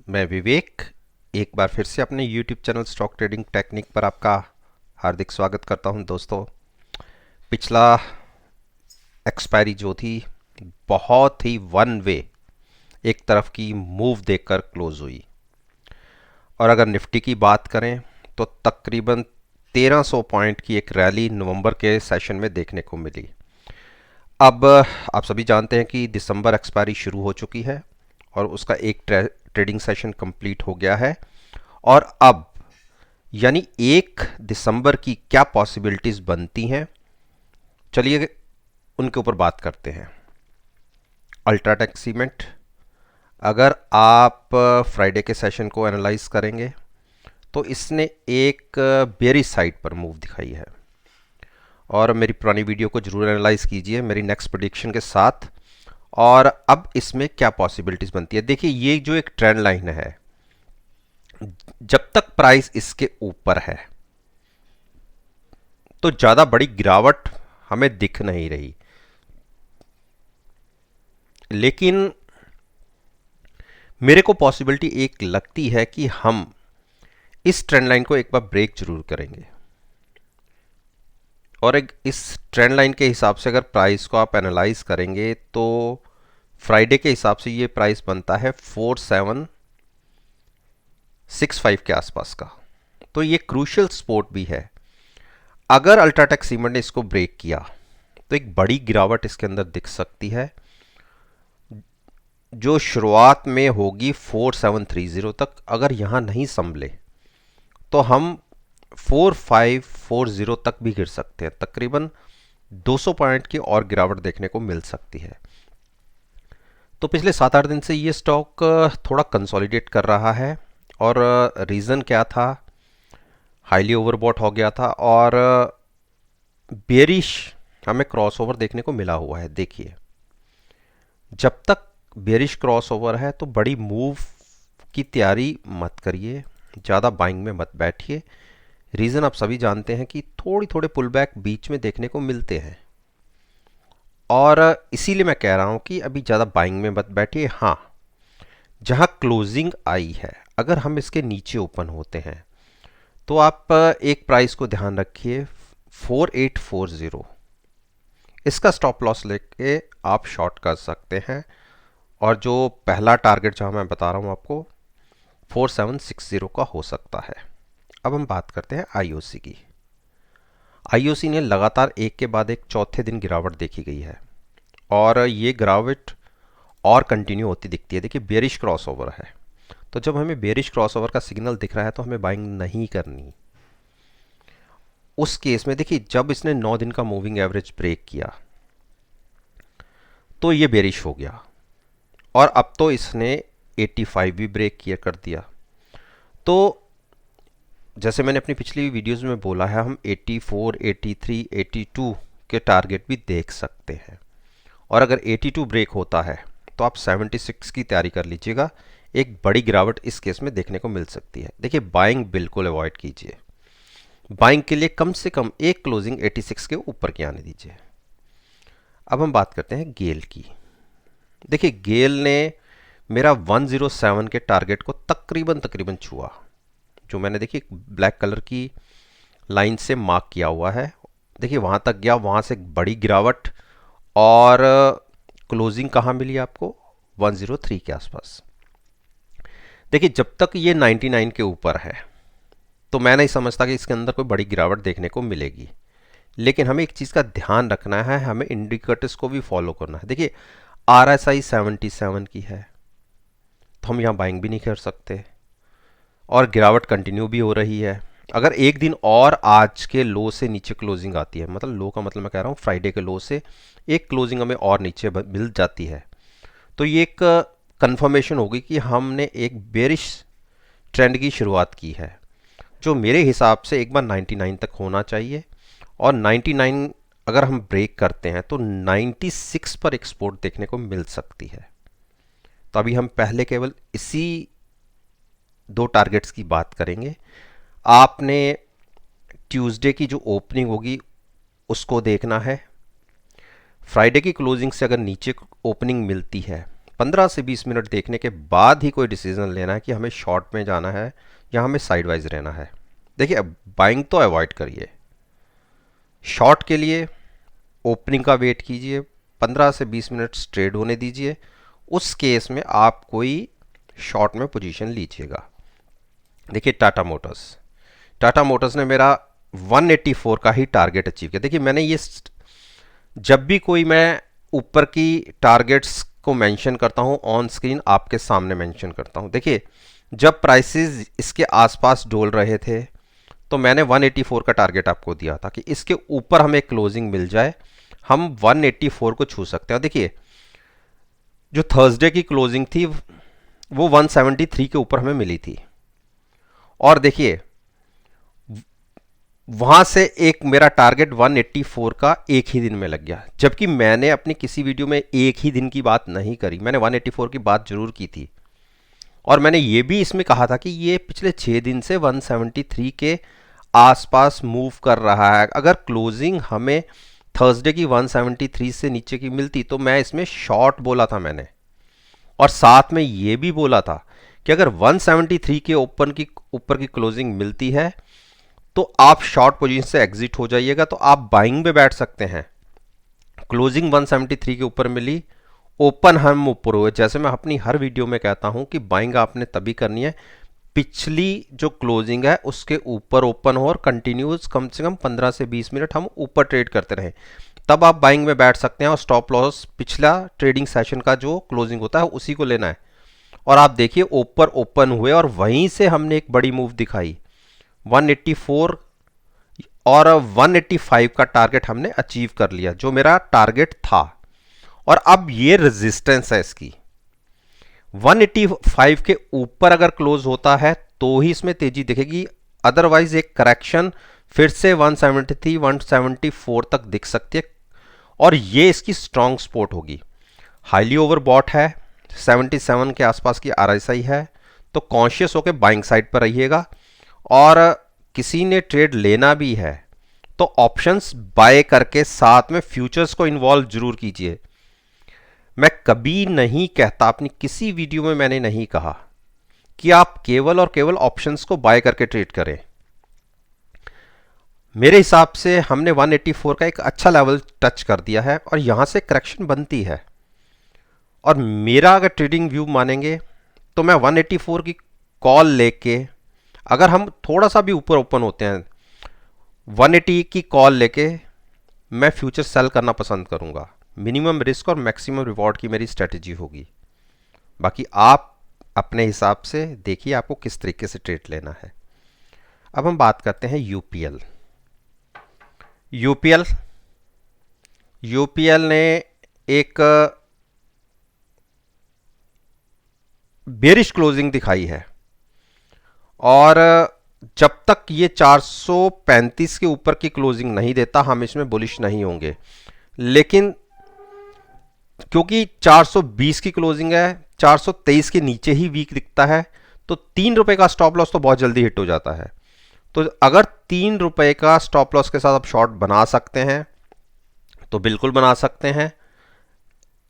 मैं विवेक एक बार फिर से अपने YouTube channel stock trading technique पर आपका हार्दिक स्वागत करता हूं। दोस्तों, पिछला एक्सपायरी जो थी बहुत ही वन वे एक तरफ की मूव देखकर क्लोज हुई। और अगर निफ्टी की बात करें तो तकरीबन 1300 पॉइंट की एक रैली नवंबर के सेशन में देखने को मिली। अब आप सभी जानते हैं कि दिसंबर एक्सपायरी शुरू हो चुकी है और उसका एक ट्रेडिंग सेशन कंप्लीट हो गया है। और अब यानी 1 दिसंबर की क्या पॉसिबिलिटीज बनती हैं, चलिए उनके ऊपर बात करते हैं। अल्ट्राटेक सीमेंट, अगर आप फ्राइडे के सेशन को एनालाइज करेंगे तो इसने एक बेरिश साइड पर मूव दिखाई है। और मेरी पुरानी वीडियो को जरूर एनालाइज कीजिए मेरी नेक्स्ट प्रेडिक्शन के साथ। और अब इसमें क्या पॉसिबिलिटीज बनती है, देखिए ये जो एक ट्रेंड लाइन है, जब तक प्राइस इसके ऊपर है तो ज़्यादा बड़ी गिरावट हमें दिख नहीं रही। लेकिन मेरे को पॉसिबिलिटी एक लगती है कि हम इस ट्रेंड लाइन को एक बार ब्रेक जरूर करेंगे। और एक इस ट्रेंड लाइन के हिसाब से अगर प्राइस को आप एनालाइज करेंगे तो फ्राइडे के हिसाब से ये प्राइस बनता है 4765 के आसपास का। तो ये क्रूशियल सपोर्ट भी है। अगर अल्ट्राटेक सीमेंट ने इसको ब्रेक किया तो एक बड़ी गिरावट इसके अंदर दिख सकती है, जो शुरुआत में होगी 4730 तक। अगर यहां नहीं संभले तो हम 4540 तक भी गिर सकते हैं। तकरीबन 200 पॉइंट की और गिरावट देखने को मिल सकती है। तो पिछले 7-8 दिन से ये स्टॉक थोड़ा कंसोलिडेट कर रहा है। और रीज़न क्या था, हाईली ओवरबॉट हो गया था और बेरिश हमें क्रॉसओवर देखने को मिला हुआ है। देखिए, जब तक बेरिश क्रॉसओवर है तो बड़ी मूव की तैयारी मत करिए, ज़्यादा बाइंग में मत बैठिए। रीज़न आप सभी जानते हैं कि थोड़े थोड़े पुल बैक बीच में देखने को मिलते हैं। और इसीलिए मैं कह रहा हूं कि अभी ज़्यादा बाइंग में मत बैठिए। हाँ, जहां क्लोजिंग आई है, अगर हम इसके नीचे ओपन होते हैं तो आप एक प्राइस को ध्यान रखिए, 4840। इसका स्टॉप लॉस लेके आप शॉर्ट कर सकते हैं। और जो पहला टारगेट जहां मैं बता रहा हूं आपको, 4760 का हो सकता है। अब हम बात करते हैं आईओसी की। आईओसी ने लगातार एक के बाद एक चौथे दिन गिरावट देखी गई है और ये गिरावट और कंटिन्यू होती दिखती है। देखिए, बेरिश क्रॉसओवर है, तो जब हमें बेरिश क्रॉसओवर का सिग्नल दिख रहा है तो हमें बाइंग नहीं करनी। उस केस में देखिए, जब इसने 9 दिन का मूविंग एवरेज ब्रेक किया तो ये बेरिश हो गया और अब तो इसने 85 भी ब्रेक किया कर दिया। तो जैसे मैंने अपनी पिछली वीडियोस में बोला है, हम 84, 83, 82 के टारगेट भी देख सकते हैं। और अगर 82 ब्रेक होता है तो आप 76 की तैयारी कर लीजिएगा। एक बड़ी गिरावट इस केस में देखने को मिल सकती है। देखिए, बाइंग बिल्कुल अवॉइड कीजिए। बाइंग के लिए कम से कम एक क्लोजिंग 86 के ऊपर की आने दीजिए। अब हम बात करते हैं गेल की। देखिए, गेल ने मेरा 107 के टारगेट को तकरीबन तकरीबन छुआ, जो मैंने देखिए ब्लैक कलर की लाइन से मार्क किया हुआ है। देखिए, वहां तक गया, वहां से एक बड़ी गिरावट और क्लोजिंग कहाँ मिली आपको, 103 के आसपास। देखिए, जब तक ये 99 के ऊपर है तो मैं नहीं समझता कि इसके अंदर कोई बड़ी गिरावट देखने को मिलेगी। लेकिन हमें एक चीज़ का ध्यान रखना है, हमें इंडिकेटर्स को भी फॉलो करना है। देखिए, RSI 77 की है तो हम यहाँ बाइंग भी नहीं कर सकते और गिरावट कंटिन्यू भी हो रही है। अगर एक दिन और आज के लो से नीचे क्लोजिंग आती है, मतलब लो का मतलब मैं कह रहा हूँ फ्राइडे के लो से एक क्लोजिंग हमें और नीचे मिल जाती है, तो ये एक कंफर्मेशन होगी कि हमने एक बेरिश ट्रेंड की शुरुआत की है, जो मेरे हिसाब से एक बार 99 तक होना चाहिए। और 99 अगर हम ब्रेक करते हैं तो 96 पर एक्सपोर्ट देखने को मिल सकती है। तो अभी हम पहले केवल इसी 2 टारगेट्स की बात करेंगे। आपने ट्यूसडे की जो ओपनिंग होगी उसको देखना है। फ्राइडे की क्लोजिंग से अगर नीचे ओपनिंग मिलती है 15 से 20 मिनट देखने के बाद ही कोई डिसीजन लेना है कि हमें शॉर्ट में जाना है या हमें साइडवाइज रहना है। देखिए, बाइंग तो अवॉइड करिए। शॉर्ट के लिए ओपनिंग का वेट कीजिए, 15 से 20 मिनट ट्रेड होने दीजिए, उस केस में आप कोई शॉर्ट में पोजीशन लीजिएगा। देखिए, टाटा मोटर्स ने मेरा 184 का ही टारगेट अचीव किया। देखिए, मैंने ये जब भी कोई मैं ऊपर की टारगेट्स को मेंशन करता हूं ऑन स्क्रीन आपके सामने मेंशन करता हूं। देखिए, जब प्राइसेस इसके आसपास डोल रहे थे तो मैंने 184 का टारगेट आपको दिया था कि इसके ऊपर हमें क्लोजिंग मिल जाए, हम 184 को छू सकते हैं। देखिए, जो थर्सडे की क्लोजिंग थी वो 173 के ऊपर हमें मिली थी, और देखिए वहां से एक मेरा टारगेट 184 का एक ही दिन में लग गया, जबकि मैंने अपनी किसी वीडियो में एक ही दिन की बात नहीं करी, मैंने 184 की बात जरूर की थी। और मैंने ये भी इसमें कहा था कि ये पिछले 6 दिन से 173 के आसपास मूव कर रहा है। अगर क्लोजिंग हमें थर्सडे की 173 से नीचे की मिलती तो मैं इसमें शॉर्ट बोला था मैंने, और साथ में ये भी बोला था कि अगर 173 के ऊपर की क्लोजिंग मिलती है तो आप शॉर्ट पोजीशन से एग्जिट हो जाइएगा, तो आप बाइंग में बैठ सकते हैं। क्लोजिंग 173 के ऊपर मिली, ओपन हम ऊपर हुए। जैसे मैं अपनी हर वीडियो में कहता हूं कि बाइंग आपने तभी करनी है पिछली जो क्लोजिंग है उसके ऊपर ओपन हो और कंटिन्यूस कम से कम 15 से 20 मिनट हम ऊपर ट्रेड करते रहें, तब आप बाइंग में बैठ सकते हैं। और स्टॉप लॉस पिछला ट्रेडिंग सेशन का जो क्लोजिंग होता है उसी को लेना है। और आप देखिए, ऊपर ओपन हुए और वहीं से हमने एक बड़ी मूव दिखाई, 184 और 185 का टारगेट हमने अचीव कर लिया, जो मेरा टारगेट था। और अब ये रेजिस्टेंस है इसकी, 185 के ऊपर अगर क्लोज होता है तो ही इसमें तेजी दिखेगी, अदरवाइज एक करेक्शन फिर से 173 174 तक दिख सकती है, और ये इसकी स्ट्रॉन्ग सपोर्ट होगी। हाईली ओवरबॉट है, 77 के आसपास की आरएसआई है, तो कॉन्शियस होकर बाइंग साइड पर रहिएगा। और किसी ने ट्रेड लेना भी है तो ऑप्शंस बाय करके साथ में फ्यूचर्स को इन्वॉल्व जरूर कीजिए। मैं कभी नहीं कहता, अपनी किसी वीडियो में मैंने नहीं कहा कि आप केवल और केवल ऑप्शंस को बाय करके ट्रेड करें। मेरे हिसाब से हमने 184 का एक अच्छा लेवल टच कर दिया है और यहां से करेक्शन बनती है। और मेरा अगर ट्रेडिंग व्यू मानेंगे तो मैं 184 की कॉल लेके, अगर हम थोड़ा सा भी ऊपर ओपन होते हैं, 180 की कॉल लेके मैं फ्यूचर सेल करना पसंद करूंगा। मिनिमम रिस्क और मैक्सिमम रिवॉर्ड की मेरी स्ट्रेटेजी होगी। बाकी आप अपने हिसाब से देखिए आपको किस तरीके से ट्रेड लेना है। अब हम बात करते हैं यूपीएल। यूपीएल ने एक बेरिश क्लोजिंग दिखाई है, और जब तक ये 435 के ऊपर की क्लोजिंग नहीं देता हम इसमें बुलिश नहीं होंगे। लेकिन क्योंकि 420 की क्लोजिंग है, 423 के नीचे ही वीक दिखता है, तो 3 रुपए का स्टॉप लॉस तो बहुत जल्दी हिट हो जाता है। तो अगर 3 रुपए का स्टॉप लॉस के साथ आप शॉर्ट बना सकते हैं तो बिल्कुल बना सकते हैं।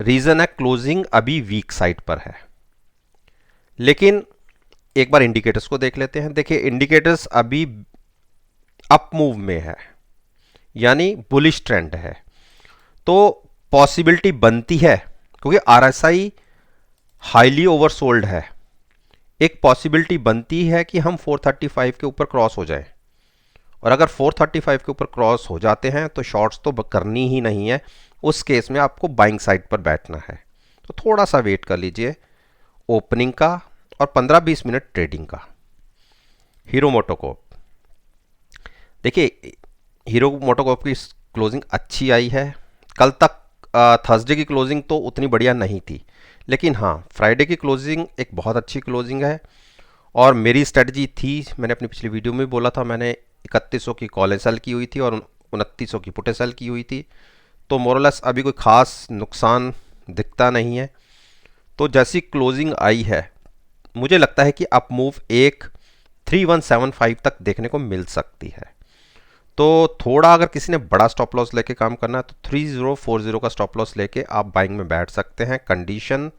रीजन है क्लोजिंग अभी वीक साइड पर है। लेकिन एक बार इंडिकेटर्स को देख लेते हैं। देखिए, इंडिकेटर्स अभी अप मूव में है, यानी बुलिश ट्रेंड है, तो पॉसिबिलिटी बनती है, क्योंकि आरएसआई हाईली ओवरसोल्ड है, एक पॉसिबिलिटी बनती है कि हम 435 के ऊपर क्रॉस हो जाए। और अगर 435 के ऊपर क्रॉस हो जाते हैं तो शॉर्ट्स तो करनी ही नहीं है, उस केस में आपको बाइंग साइड पर बैठना है। तो थोड़ा सा वेट कर लीजिए ओपनिंग का और 15-20 मिनट ट्रेडिंग का। हीरो मोटोकॉर्प, देखिए हीरो मोटोकॉर्प की क्लोजिंग अच्छी आई है। कल तक थर्सडे की क्लोजिंग तो उतनी बढ़िया नहीं थी, लेकिन हाँ फ्राइडे की क्लोजिंग एक बहुत अच्छी क्लोजिंग है। और मेरी स्ट्रेटजी थी, मैंने अपनी पिछली वीडियो में बोला था, मैंने 3100 की कॉल सेल की हुई थी और 2900 की पुट सेल की हुई थी। तो मोरलेस अभी कोई ख़ास नुकसान दिखता नहीं है। तो जैसी क्लोजिंग आई है मुझे लगता है कि अप मूव एक 3175 तक देखने को मिल सकती है। तो थोड़ा अगर किसी ने बड़ा स्टॉप लॉस लेके काम करना है तो 3040 का स्टॉप लॉस लेके आप बाइंग में बैठ सकते हैं। कंडीशन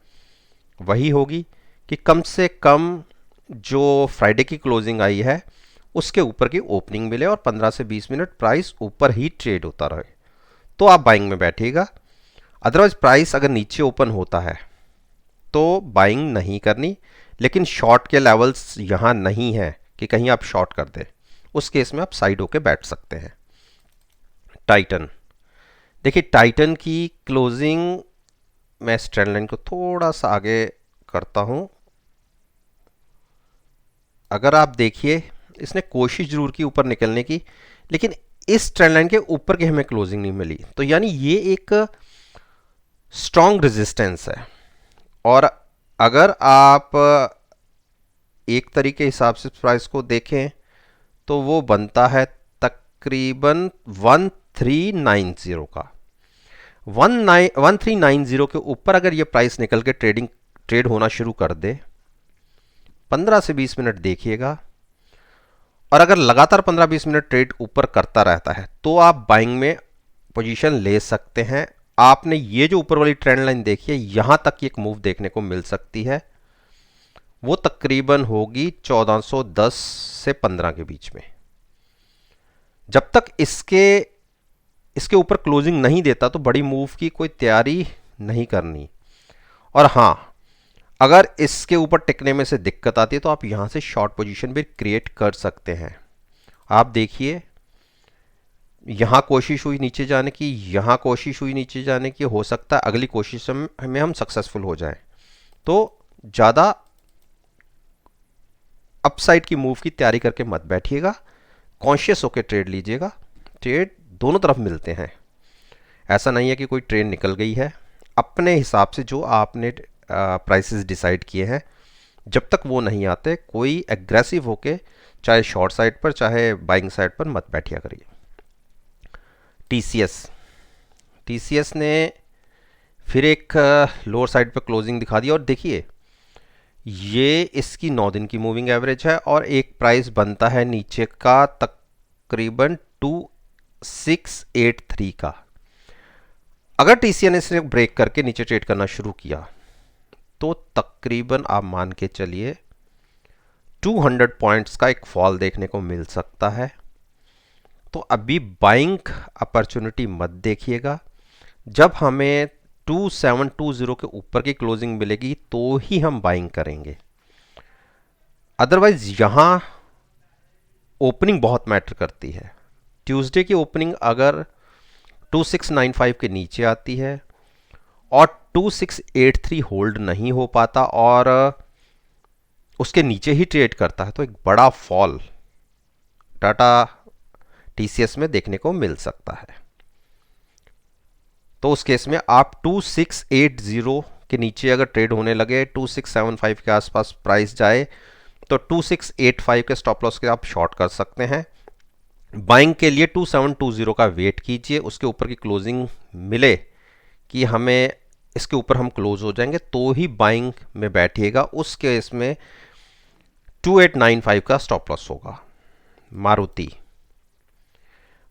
वही होगी कि कम से कम जो फ्राइडे की क्लोजिंग आई है उसके ऊपर की ओपनिंग मिले और 15 से 20 मिनट प्राइस ऊपर ही ट्रेड होता रहे, तो आप बाइंग में बैठिएगा। अदरवाइज प्राइस अगर नीचे ओपन होता है तो बाइंग नहीं करनी, लेकिन शॉर्ट के लेवल्स यहाँ नहीं है कि कहीं आप शॉर्ट कर दें, उस केस में आप साइड होके बैठ सकते हैं। टाइटन, देखिए टाइटन की क्लोजिंग, मैं इस ट्रेंड लाइन को थोड़ा सा आगे करता हूं। अगर आप देखिए इसने कोशिश जरूर की ऊपर निकलने की, लेकिन इस ट्रेंड लाइन के ऊपर की हमें क्लोजिंग नहीं मिली, तो यानी ये एक स्ट्रॉन्ग रेजिस्टेंस है। और अगर आप एक तरीके हिसाब से प्राइस को देखें तो वो बनता है तकरीबन 1390 का। 1390 के ऊपर अगर ये प्राइस निकल के ट्रेड होना शुरू कर दे, 15 से 20 मिनट देखिएगा, और अगर लगातार 15-20 मिनट ट्रेड ऊपर करता रहता है तो आप बाइंग में पोजीशन ले सकते हैं। आपने ये जो ऊपर वाली ट्रेंड लाइन देखी है, यहां तक एक मूव देखने को मिल सकती है, वो तकरीबन होगी 1410 से 15 के बीच में। जब तक इसके ऊपर क्लोजिंग नहीं देता तो बड़ी मूव की कोई तैयारी नहीं करनी। और हां, अगर इसके ऊपर टिकने में से दिक्कत आती है तो आप यहां से शॉर्ट पोजीशन भी क्रिएट कर सकते हैं। आप देखिए यहां कोशिश हुई नीचे जाने की, यहां कोशिश हुई नीचे जाने की, हो सकता है अगली कोशिश में हम सक्सेसफुल हो जाएं। तो ज़्यादा अपसाइड की मूव की तैयारी करके मत बैठिएगा, कॉन्शियस होकर ट्रेड लीजिएगा। ट्रेड दोनों तरफ मिलते हैं, ऐसा नहीं है कि कोई ट्रेड निकल गई है। अपने हिसाब से जो आपने प्राइसेस डिसाइड किए हैं, जब तक वो नहीं आते कोई एग्रेसिव होके चाहे शॉर्ट साइड पर चाहे बाइंग साइड पर मत बैठिया करिए। टीसीएस ने फिर एक लोअर साइड पर क्लोजिंग दिखा दी, और देखिए ये इसकी 9 दिन की मूविंग एवरेज है और एक प्राइस बनता है नीचे का तकरीबन 2683 का। अगर टीसीएस ने ब्रेक करके नीचे ट्रेड करना शुरू किया तो तकरीबन आप मान के चलिए 200 पॉइंट्स का एक फॉल देखने को मिल सकता है। तो अभी बाइंग अपॉर्चुनिटी मत देखिएगा, जब हमें 2720 के ऊपर की क्लोजिंग मिलेगी तो ही हम बाइंग करेंगे। अदरवाइज यहां ओपनिंग बहुत मैटर करती है। ट्यूसडे की ओपनिंग अगर 2695 के नीचे आती है और 2683 होल्ड नहीं हो पाता और उसके नीचे ही ट्रेड करता है तो एक बड़ा फॉल टाटा टीसीएस में देखने को मिल सकता है। तो उस केस में आप 2680 के नीचे अगर ट्रेड होने लगे, 2675 के आसपास प्राइस जाए तो 2685 के स्टॉप लॉस के आप शॉर्ट कर सकते हैं। बाइंग के लिए 2720 का वेट कीजिए, उसके ऊपर की क्लोजिंग मिले कि हमें इसके ऊपर हम क्लोज हो जाएंगे तो ही बाइंग में बैठिएगा। उस केस में 2895 का स्टॉप लॉस होगा।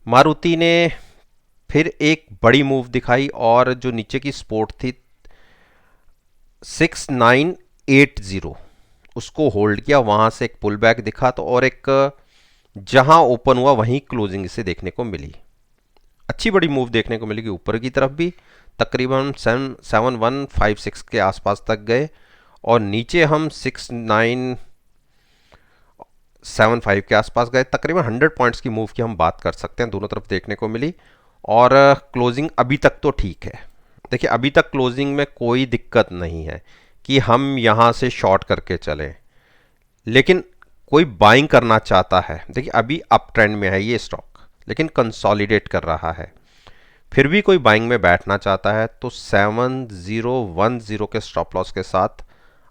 मारुति ने फिर एक बड़ी मूव दिखाई और जो नीचे की सपोर्ट थी 6980 उसको होल्ड किया, वहां से एक पुल बैक दिखा तो और एक जहां ओपन हुआ वहीं क्लोजिंग इसे देखने को मिली। अच्छी बड़ी मूव देखने को मिलेगी ऊपर की तरफ भी, तकरीबन 7156 के आसपास तक गए और नीचे हम 6975 के आसपास गए। तकरीबन 100 पॉइंट्स की मूव की हम बात कर सकते हैं, दोनों तरफ देखने को मिली। और क्लोजिंग अभी तक तो ठीक है। देखिए अभी तक क्लोजिंग में कोई दिक्कत नहीं है कि हम यहाँ से शॉर्ट करके चलें, लेकिन कोई बाइंग करना चाहता है, देखिए अभी अप ट्रेंड में है ये स्टॉक लेकिन कंसोलिडेट कर रहा है, फिर भी कोई बाइंग में बैठना चाहता है तो 7010 के स्टॉप लॉस के साथ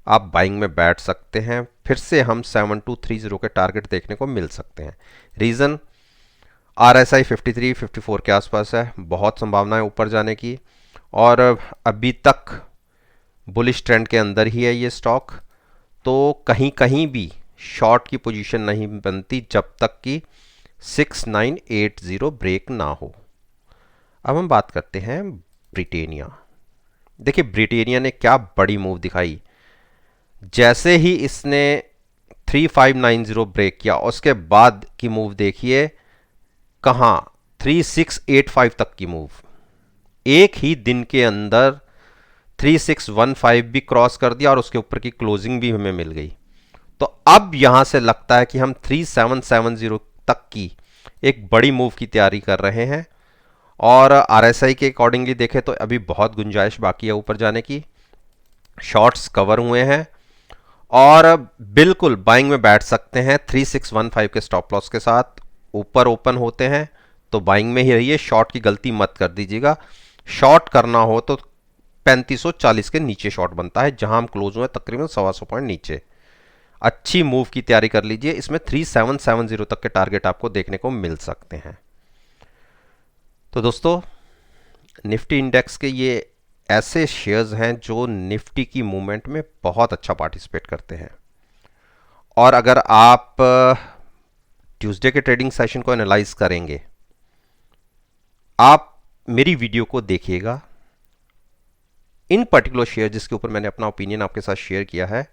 आप बाइंग में बैठ सकते हैं। फिर से हम 7230 के टारगेट देखने को मिल सकते हैं। रीज़न RSI 53-54 के आसपास है, बहुत संभावना है ऊपर जाने की, और अभी तक बुलिश ट्रेंड के अंदर ही है ये स्टॉक, तो कहीं कहीं भी शॉर्ट की पोजीशन नहीं बनती जब तक कि 6980 ब्रेक ना हो। अब हम बात करते हैं ब्रिटेनिया। देखिए ब्रिटेनिया ने क्या बड़ी मूव दिखाई, जैसे ही इसने 3590 ब्रेक किया, उसके बाद की मूव देखिए, कहाँ 3685 तक की मूव। एक ही दिन के अंदर 3615 भी क्रॉस कर दिया और उसके ऊपर की क्लोजिंग भी हमें मिल गई। तो अब यहां से लगता है कि हम 3770 तक की एक बड़ी मूव की तैयारी कर रहे हैं। और आरएसआई के अकॉर्डिंगली देखें तो अभी बहुत गुंजाइश बाकी है ऊपर जाने की। शॉर्ट्स कवर हुए हैं और बिल्कुल बाइंग में बैठ सकते हैं 3615 के स्टॉप लॉस के साथ। ऊपर ओपन होते हैं तो बाइंग में ही रहिए, शॉर्ट की गलती मत कर दीजिएगा। शॉर्ट करना हो तो 3540 के नीचे शॉर्ट बनता है, जहां हम क्लोज हुए तकरीबन 125 पॉइंट नीचे। अच्छी मूव की तैयारी कर लीजिए, इसमें 3770 तक के टारगेट आपको देखने को मिल सकते हैं। तो दोस्तों, निफ्टी इंडेक्स के ये ऐसे शेयर्स हैं जो निफ्टी की मूवमेंट में बहुत अच्छा पार्टिसिपेट करते हैं। और अगर आप ट्यूसडे के ट्रेडिंग सेशन को एनालाइज करेंगे, आप मेरी वीडियो को देखिएगा, इन पर्टिकुलर शेयर जिसके ऊपर मैंने अपना ओपिनियन आपके साथ शेयर किया है,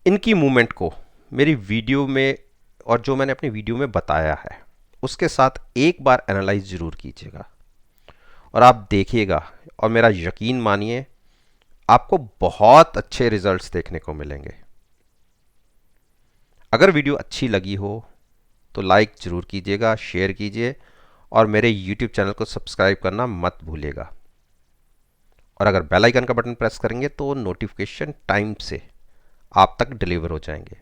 इनकी मूवमेंट को मेरी वीडियो में और जो मैंने अपनी वीडियो में बताया है उसके साथ एक बार एनालाइज जरूर कीजिएगा और आप देखिएगा, और मेरा यकीन मानिए आपको बहुत अच्छे रिजल्ट्स देखने को मिलेंगे। अगर वीडियो अच्छी लगी हो तो लाइक ज़रूर कीजिएगा, शेयर कीजिए और मेरे YouTube चैनल को सब्सक्राइब करना मत भूलिएगा। और अगर बेल आइकन का बटन प्रेस करेंगे तो नोटिफिकेशन टाइम से आप तक डिलीवर हो जाएंगे।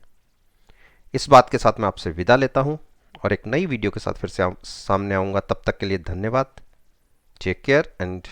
इस बात के साथ मैं आपसे विदा लेता हूं और एक नई वीडियो के साथ फिर से सामने आऊँगा। तब तक के लिए धन्यवाद। Take care and